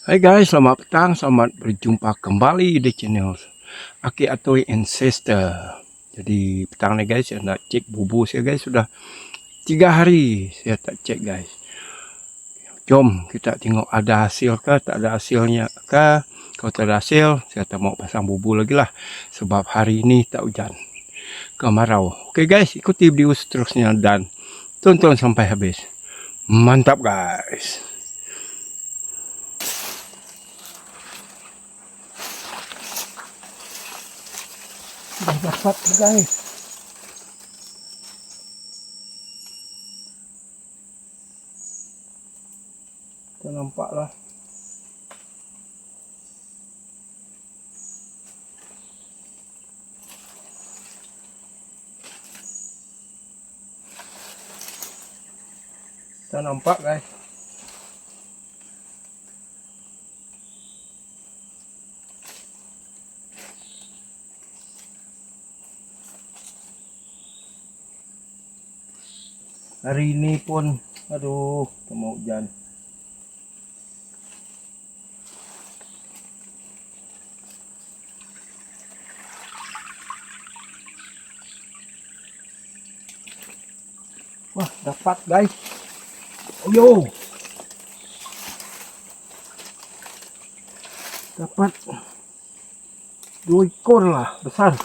Hai guys, selamat petang, selamat berjumpa kembali di channel Aki Atoy Ancestor. Jadi petang ni guys, saya nak cek bubu saya guys, sudah 3 hari saya tak cek guys. Jom kita tengok ada hasil ke, tak ada hasilnya ke. Kalau tak ada hasil, saya tak mau pasang bubu lagi lah. Sebab hari ini tak hujan, kemarau. Oke guys, ikuti video seterusnya dan tonton sampai habis. Mantap guys. Dah dapat guys. Kita nampak lah. Kita nampak guys. Hari ini pun, aduh, mau hujan. Wah, dapat guys. Oh yo. Dapat 2 ekor lah, besar.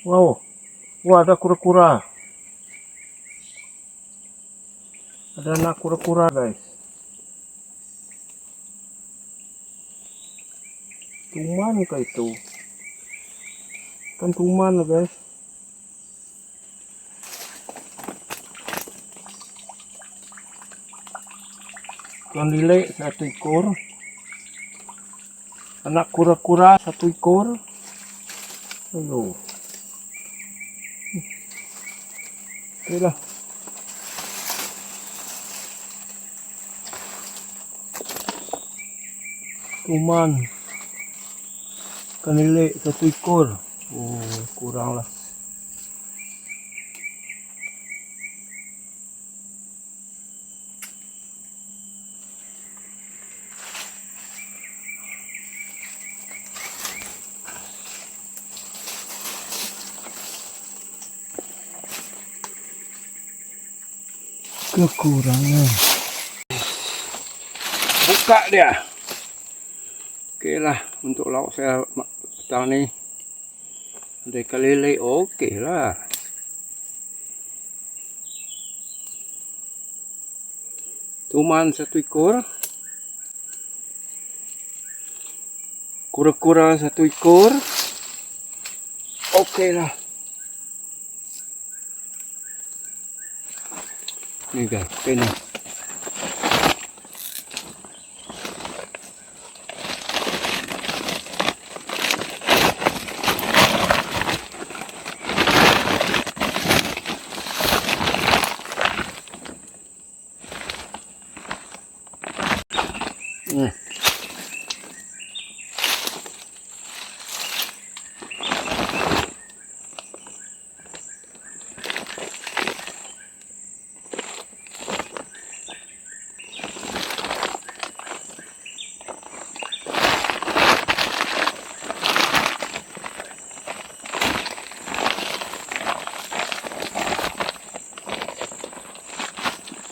Wow. Wah, ada kura-kura. Ada anak kura-kura guys. Tuman kah itu? Kan tuman guys. Ikan lele 1 ekor. Anak kura-kura 1 ekor. Aduh. Oke lah. Tuman ikan lele 1 ekor. Oh, kurang lah. Kekurangan. Buka dia. Oke lah, untuk lauk saya petang ni ada ikan lele, oke lah. Tuman 1 ekor, kura-kura 1 ekor, oke lah. Ni guys, ini.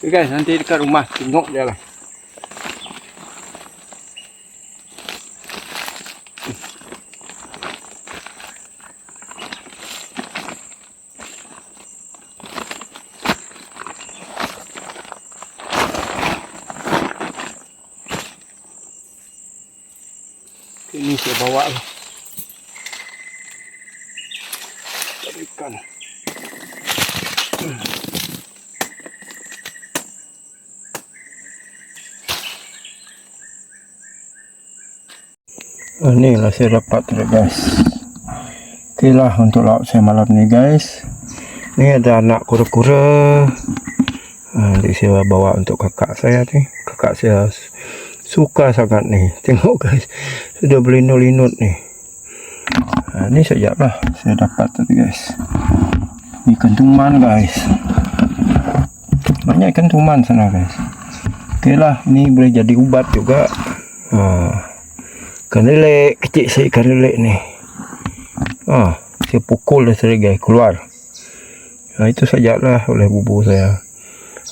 Oke guys, nanti dekat rumah tengok dia lah. Ini saya bawa lah. Ikan. Inilah saya dapat guys. Oke lah untuk lauk saya malam ni guys. Ini ada anak kura-kura. Nanti saya bawa untuk kakak saya nih. Kakak saya suka sangat nih. Tengok guys, sudah berlinut-linut nih. Ini sekejap lah saya dapat tadi guys. Ikan tuman guys. Banyak ikan tuman sana guys. Oke lah, ini boleh jadi ubat juga. Ikan lele kecil saya, ikan lele nih. Saya pukul dah tadi guys, keluar. Itu sajalah oleh bubu saya.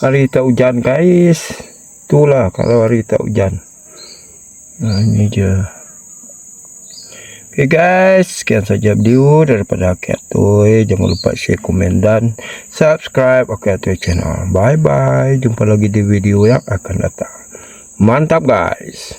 Hari tak hujan guys, itulah kalau hari tak hujan. Ini je. Oke guys, sekian saja video daripada Aki Atoy. Jangan lupa share, komen, dan subscribe Aki Atoy channel. Bye bye, jumpa lagi di video yang akan datang. Mantap guys.